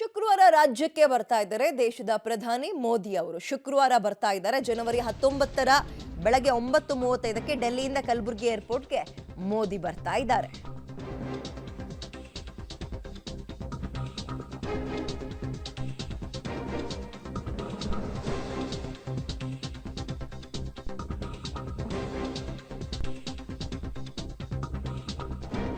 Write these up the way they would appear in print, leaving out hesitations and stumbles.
ಶುಕ್ರವಾರ ರಾಜ್ಯಕ್ಕೆ ಬರ್ತಾ ಇದ್ದಾರೆ ದೇಶದ ಪ್ರಧಾನಿ ಮೋದಿ ಅವರು. ಶುಕ್ರವಾರ ಬರ್ತಾ ಇದ್ದಾರೆ. ಜನವರಿ 19ರ ಬೆಳಗ್ಗೆ 9:35ಕ್ಕೆ ಡೆಲ್ಲಿಯಿಂದ ಕಲಬುರಗಿ ಏರ್ಪೋರ್ಟ್ಗೆ ಮೋದಿ ಬರ್ತಾ ಇದ್ದಾರೆ.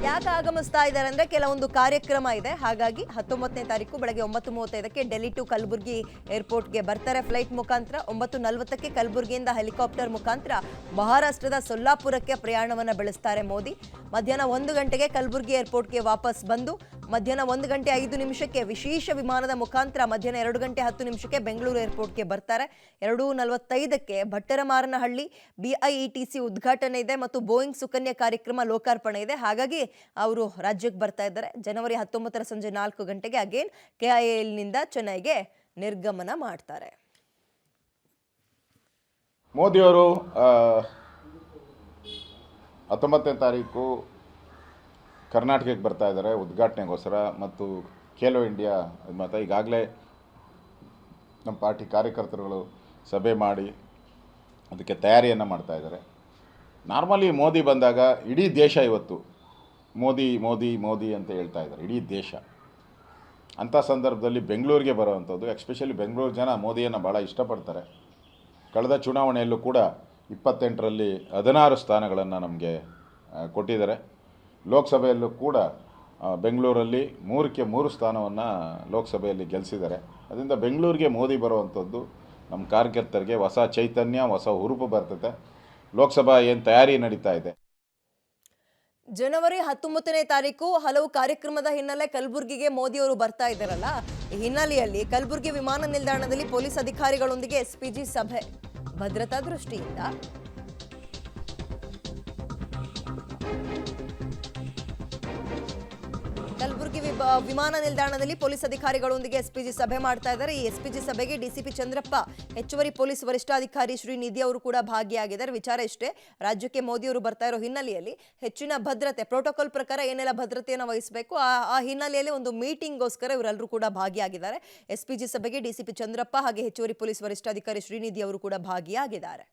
ಯಾಕೆ ಆಗಮಿಸ್ತಾ ಇದ್ದಾರೆ ಅಂದ್ರೆ ಕೆಲವೊಂದು ಕಾರ್ಯಕ್ರಮ ಇದೆ. ಹಾಗಾಗಿ 19ನೇ ತಾರೀಕು ಬೆಳಗ್ಗೆ 9:35ಕ್ಕೆ ಡೆಲ್ಲಿ ಟು ಕಲಬುರಗಿ ಏರ್ಪೋರ್ಟ್ಗೆ ಬರ್ತಾರೆ ಫ್ಲೈಟ್ ಮುಖಾಂತರ. 9:40ಕ್ಕೆ ಕಲಬುರಗಿಯಿಂದ ಹೆಲಿಕಾಪ್ಟರ್ ಮುಖಾಂತರ ಮಹಾರಾಷ್ಟ್ರದ ಸೊಲ್ಲಾಪುರಕ್ಕೆ ಪ್ರಯಾಣವನ್ನು ಬೆಳೆಸ್ತಾರೆ ಮೋದಿ. ಮಧ್ಯಾಹ್ನ 1 ಗಂಟೆಗೆ ಕಲಬುರಗಿ ಏರ್ಪೋರ್ಟ್ಗೆ ವಾಪಸ್ ಬಂದು ಮಧ್ಯಾಹ್ನ 1 ಗಂಟೆ 5 ನಿಮಿಷಕ್ಕೆ ವಿಶೇಷ ವಿಮಾನದ ಮುಖಾಂತರ ಮಧ್ಯಾಹ್ನ 2 ಗಂಟೆ 10 ನಿಮಿಷಕ್ಕೆ ಬೆಂಗಳೂರು ಏರ್ಪೋರ್ಟ್ಗೆ ಬರ್ತಾರೆ. 2:45ಕ್ಕೆ ಭಟ್ಟರಮಾರನಹಳ್ಳಿ BIETC ಉದ್ಘಾಟನೆ ಇದೆ ಮತ್ತು ಬೋಯಿಂಗ್ ಸುಕನ್ಯಾ ಕಾರ್ಯಕ್ರಮ ಲೋಕಾರ್ಪಣೆ ಇದೆ. ಹಾಗಾಗಿ ಅವರು ರಾಜ್ಯಕ್ಕೆ ಬರ್ತಾ ಇದ್ದಾರೆ. ಜನವರಿ 19ರ ಸಂಜೆ 4 ಗಂಟೆಗೆ ಅಗೇನ್ KIALನಿಂದ ಚೆನ್ನೈಗೆ ನಿರ್ಗಮನ ಮಾಡ್ತಾರೆ. ಮೋದಿಯವರು 19ನೇ ತಾರೀಕು ಕರ್ನಾಟಕಕ್ಕೆ ಬರ್ತಾ ಇದ್ದಾರೆ ಉದ್ಘಾಟನೆಗೋಸ್ಕರ ಮತ್ತು ಖೇಲೋ ಇಂಡಿಯಾ ಮತ್ತು ಈಗಾಗಲೇ ನಮ್ಮ ಪಾರ್ಟಿ ಕಾರ್ಯಕರ್ತರುಗಳು ಸಭೆ ಮಾಡಿ ಅದಕ್ಕೆ ತಯಾರಿಯನ್ನು ಮಾಡ್ತಾ ಇದ್ದಾರೆ. ನಾರ್ಮಲಿ ಮೋದಿ ಬಂದಾಗ ಇಡೀ ದೇಶ ಇವತ್ತು ಮೋದಿ ಮೋದಿ ಮೋದಿ ಅಂತ ಹೇಳ್ತಾ ಇದ್ದಾರೆ, ಇಡೀ ದೇಶ. ಅಂಥ ಸಂದರ್ಭದಲ್ಲಿ ಬೆಂಗಳೂರಿಗೆ ಬರೋವಂಥದ್ದು, ಎಸ್ಪೆಷಲಿ ಬೆಂಗಳೂರು ಜನ ಮೋದಿಯನ್ನು ಭಾಳ ಇಷ್ಟಪಡ್ತಾರೆ. ಕಳೆದ ಚುನಾವಣೆಯಲ್ಲೂ ಕೂಡ 28ರಲ್ಲಿ 16 ಸ್ಥಾನಗಳನ್ನು ನಮಗೆ ಕೊಟ್ಟಿದ್ದಾರೆ. ಲೋಕಸಭೆಯಲ್ಲೂ ಕೂಡ ಬೆಂಗಳೂರಲ್ಲಿ 3ಕ್ಕೆ 3 ಸ್ಥಾನವನ್ನು ಲೋಕಸಭೆಯಲ್ಲಿ ಗೆಲ್ಲಿಸಿದ್ದಾರೆ. ಅದರಿಂದ ಬೆಂಗಳೂರಿಗೆ ಮೋದಿ ಬರುವಂಥದ್ದು ನಮ್ಮ ಕಾರ್ಯಕರ್ತರಿಗೆ ಹೊಸ ಚೈತನ್ಯ, ಹೊಸ ಹುರುಪು ಬರ್ತದೆ. ಲೋಕಸಭಾ ಏನು ತಯಾರಿ ನಡೀತಾ ಇದೆ. ಜನವರಿ 19ನೇ ತಾರೀಕು ಹಲವು ಕಾರ್ಯಕ್ರಮದ ಹಿನ್ನೆಲೆ ಕಲಬುರಗಿಗೆ ಮೋದಿ ಅವರು ಬರ್ತಾ ಇದ್ದಾರಲ್ಲ, ಈ ಹಿನ್ನೆಲೆಯಲ್ಲಿ ಕಲಬುರಗಿ ವಿಮಾನ ನಿಲ್ದಾಣದಲ್ಲಿ ಪೊಲೀಸ್ ಅಧಿಕಾರಿಗಳೊಂದಿಗೆ SPG ಸಭೆ ಭದ್ರತಾ ದೃಷ್ಟಿಯಿಂದ. ಕಲಬುರಗಿ ವಿಮಾನ ನಿಲ್ದಾಣದಲ್ಲಿ ಪೊಲೀಸ್ ಅಧಿಕಾರಿಗಳೊಂದಿಗೆ SPG ಸಭೆ ಮಾಡ್ತಾ ಇದ್ದಾರೆ. ಈ SPG ಸಭೆಗೆ DCP ಚಂದ್ರಪ್ಪ, ಹೆಚ್ಚುವರಿ ಪೊಲೀಸ್ ವರಿಷ್ಠಾಧಿಕಾರಿ ಶ್ರೀನಿಧಿ ಅವರು ಕೂಡ ಭಾಗಿಯಾಗಿದ್ದಾರೆ. ವಿಚಾರ ಇಷ್ಟೇ, ರಾಜ್ಯಕ್ಕೆ ಮೋದಿ ಅವರು ಬರ್ತಾ ಇರೋ ಹಿನ್ನೆಲೆಯಲ್ಲಿ ಹೆಚ್ಚಿನ ಭದ್ರತೆ, ಪ್ರೋಟೋಕಾಲ್ ಪ್ರಕಾರ ಏನೆಲ್ಲ ಭದ್ರತೆಯನ್ನು ವಹಿಸಬೇಕು ಆ ಹಿನ್ನೆಲೆಯಲ್ಲಿ ಒಂದು ಮೀಟಿಂಗ್ಗೋಸ್ಕರ ಇವರೆಲ್ಲರೂ ಕೂಡ ಭಾಗಿಯಾಗಿದ್ದಾರೆ. SPG ಸಭೆಗೆ DCP ಚಂದ್ರಪ್ಪ ಹಾಗೆ ಹೆಚ್ಚುವರಿ ಪೊಲೀಸ್ ವರಿಷ್ಠಾಧಿಕಾರಿ ಶ್ರೀನಿಧಿ ಅವರು ಕೂಡ ಭಾಗಿಯಾಗಿದ್ದಾರೆ.